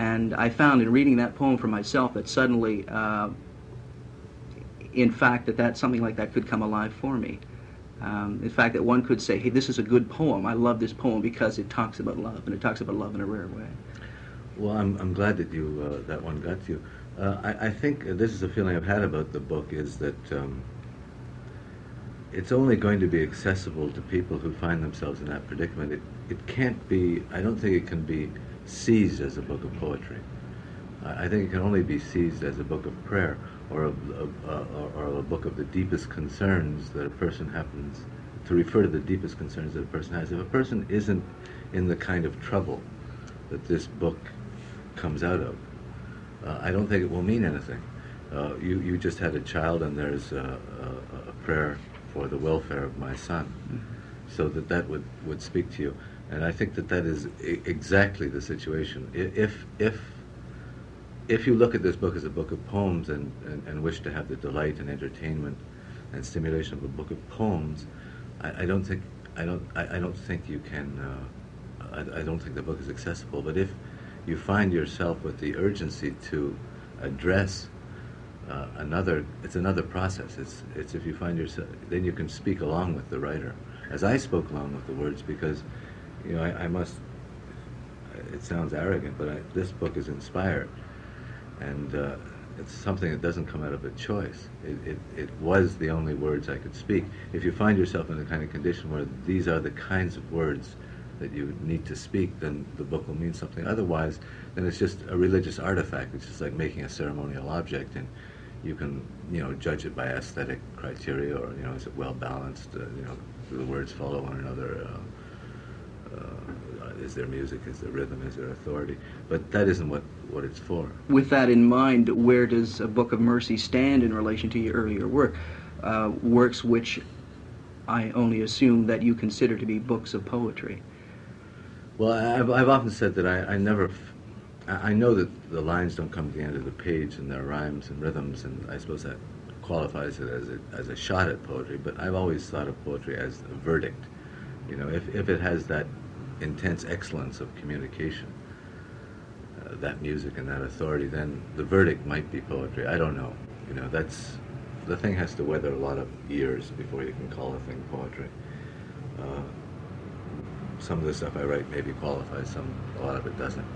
And I found in reading that poem for myself that suddenly, in fact, that something like that could come alive for me. In fact, that one could say, hey, this is a good poem. I love this poem because it talks about love, and it talks about love in a rare way. Well, I'm glad that you that one got to you. I think this is a feeling I've had about the book, is that it's only going to be accessible to people who find themselves in that predicament. It can't be, I don't think it can be seized as a book of poetry. I think it can only be seized as a book of prayer, or a book of the deepest concerns that a person happens to refer to, the deepest concerns that a person has. If a person isn't in the kind of trouble that this book comes out of, I don't think it will mean anything. You just had a child, and there's a prayer for the welfare of my son, so that would speak to you. And I think that is exactly the situation. If you look at this book as a book of poems and wish to have the delight and entertainment and stimulation of a book of poems, I don't think you can. I don't think the book is accessible. But if you find yourself with the urgency to address it's another process. It's if you find yourself, then you can speak along with the writer, as I spoke along with the words, because I must. It sounds arrogant, but this book is inspired, and it's something that doesn't come out of a choice. It was the only words I could speak. If you find yourself in the kind of condition where these are the kinds of words that you need to speak, then the book will mean something. Otherwise, then it's just a religious artifact. It's just like making a ceremonial object, and you can, judge it by aesthetic criteria, or, is it well balanced? Do the words follow one another? Is there music? Is there rhythm? Is there authority? But that isn't what it's for. With that in mind, where does A Book of Mercy stand in relation to your earlier work? Works which I only assume that you consider to be books of poetry. Well, I've often said that I know that the lines don't come to the end of the page, and there are rhymes and rhythms, and I suppose that qualifies it as a shot at poetry, but I've always thought of poetry as a verdict. If it has that intense excellence of communication, that music and that authority, then the verdict might be poetry. I don't know. That's, the thing has to weather a lot of years before you can call a thing poetry. Some of the stuff I write maybe qualifies, a lot of it doesn't.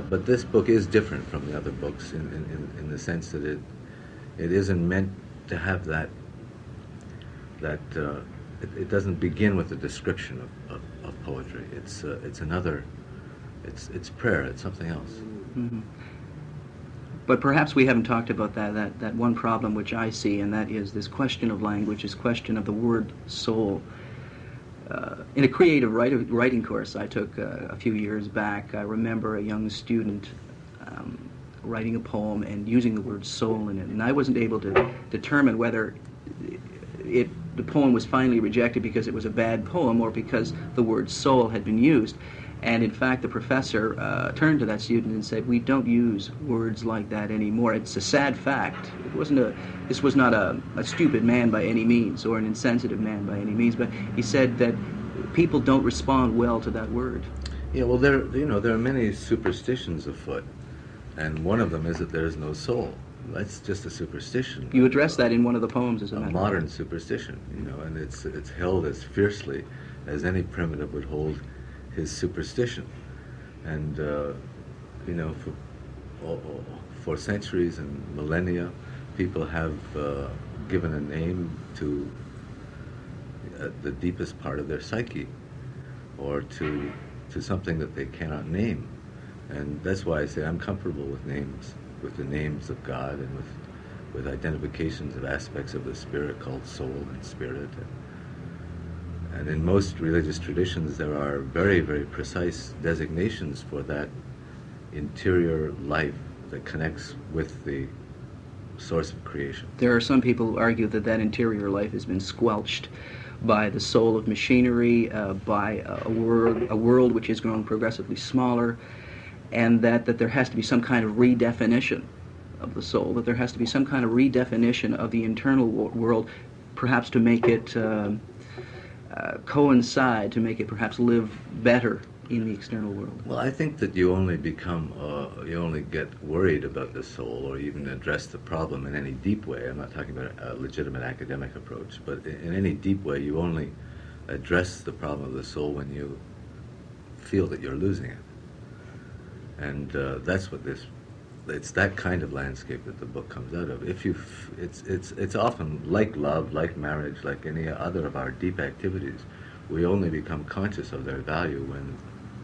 But this book is different from the other books in the sense that it isn't meant to have that it doesn't begin with a description of poetry. It's another, it's prayer, it's something else. Mm-hmm. But perhaps we haven't talked about that one problem which I see, and that is this question of language, this question of the word soul. In a creative writing course I took a few years back, I remember a young student writing a poem and using the word soul in it, and I wasn't able to determine whether the poem was finally rejected because it was a bad poem or because the word soul had been used. And in fact, the professor turned to that student and said, "We don't use words like that anymore. It's a sad fact. This was not a stupid man by any means, or an insensitive man by any means, but he said that people don't respond well to that word." Yeah, well, there are many superstitions afoot, and one of them is that there is no soul. That's just a superstition. You address that in one of the poems, as a matter of fact. Modern superstition, and it's held as fiercely as any primitive would hold his superstition. And for centuries and millennia, people have given a name to the deepest part of their psyche, or to something that they cannot name. And that's why I say I'm comfortable with names, with the names of God, and with identifications of aspects of the spirit called soul and spirit. And in most religious traditions, there are very, very precise designations for that interior life that connects with the source of creation. There are some people who argue that interior life has been squelched by the soul of machinery, by a world which has grown progressively smaller, and that there has to be some kind of redefinition of the soul, that there has to be some kind of redefinition of the internal world, perhaps to make it coincide, to make it perhaps live better in the external world? Well, I think that you only become, you only get worried about the soul or even address the problem in any deep way. I'm not talking about a legitimate academic approach, but in any deep way, you only address the problem of the soul when you feel that you're losing it. And that's what it's that kind of landscape that the book comes out of. It's often like love, like marriage, like any other of our deep activities. We only become conscious of their value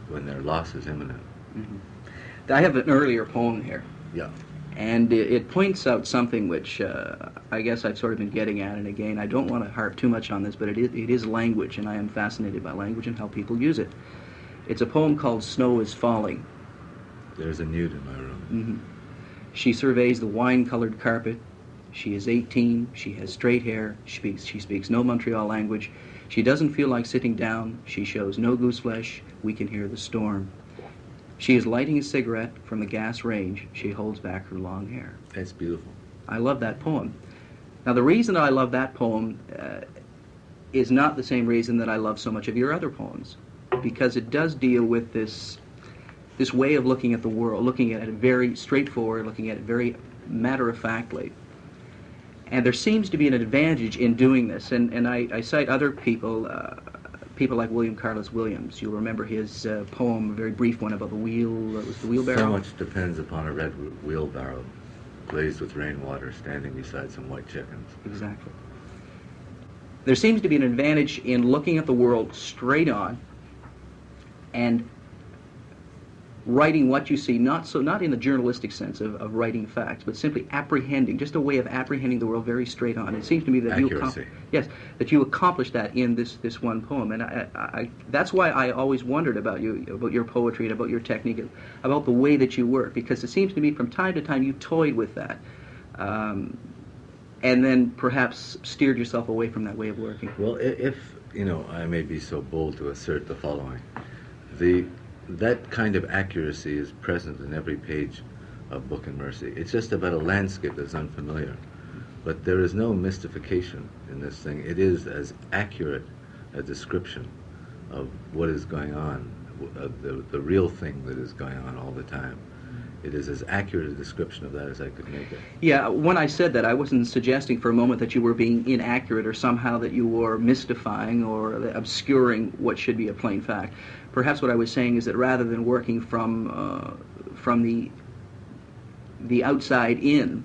when their loss is imminent. Mm-hmm. I have an earlier poem here, Yeah. and it points out something which I guess I've sort of been getting at, and again, I don't want to harp too much on this, but it is language, and I am fascinated by language and how people use it. It's a poem called Snow is Falling. There's a nude in my room. Mm-hmm. She surveys the wine-colored carpet. She is 18. She has straight hair. She speaks no Montreal language. She doesn't feel like sitting down. She shows no goose flesh. We can hear the storm. She is lighting a cigarette from the gas range. She holds back her long hair. That's beautiful. I love that poem. Now, the reason I love that poem is not the same reason that I love so much of your other poems, because it does deal with this way of looking at the world, looking at it very straightforward, looking at it very matter-of-factly. And there seems to be an advantage in doing this, and I cite other people, people like William Carlos Williams. You'll remember his poem, a very brief one about the wheelbarrow. So much depends upon a red wheelbarrow, glazed with rainwater, standing beside some white chickens. Exactly. There seems to be an advantage in looking at the world straight on and writing what you see, not in the journalistic sense of writing facts, but simply apprehending, just a way of apprehending the world very straight on. It seems to me that you accomplish that in this one poem, and I that's why I always wondered about you, about your poetry and about your technique, about the way that you work, because it seems to me from time to time you toyed with that, and then perhaps steered yourself away from that way of working. Well, if I may be so bold to assert the following: that kind of accuracy is present in every page of Book and Mercy. It's just about a landscape that's unfamiliar. But there is no mystification in this thing. It is as accurate a description of what is going on, the real thing that is going on all the time. It is as accurate a description of that as I could make it. Yeah, when I said that, I wasn't suggesting for a moment that you were being inaccurate or somehow that you were mystifying or obscuring what should be a plain fact. Perhaps what I was saying is that rather than working from the outside in,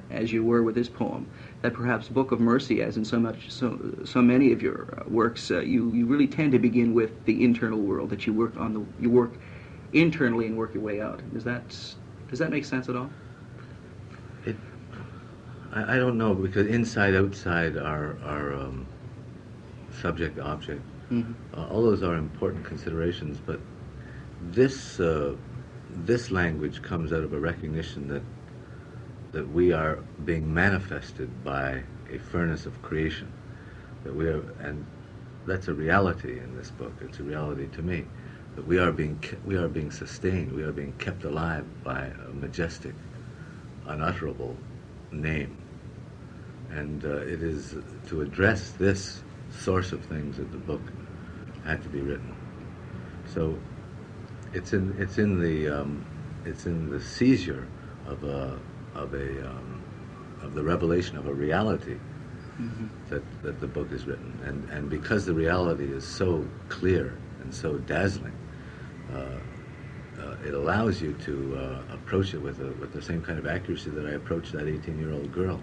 as you were with this poem, that perhaps Book of Mercy, as in so many of your works, you really tend to begin with the internal world, that you work internally and work your way out. Does that make sense at all? I don't know, because inside, outside are subject, object. Mm-hmm. All those are important considerations, but this language comes out of a recognition that we are being manifested by a furnace of creation. And that's a reality in this book. It's a reality to me that we are being sustained. We are being kept alive by a majestic, unutterable name, and it is to address this source of things that the book had to be written. So it's in the seizure of the revelation of a reality Mm-hmm. that the book is written, and because the reality is so clear and so dazzling, it allows you to approach it with the same kind of accuracy that I approached that 18-year-old girl.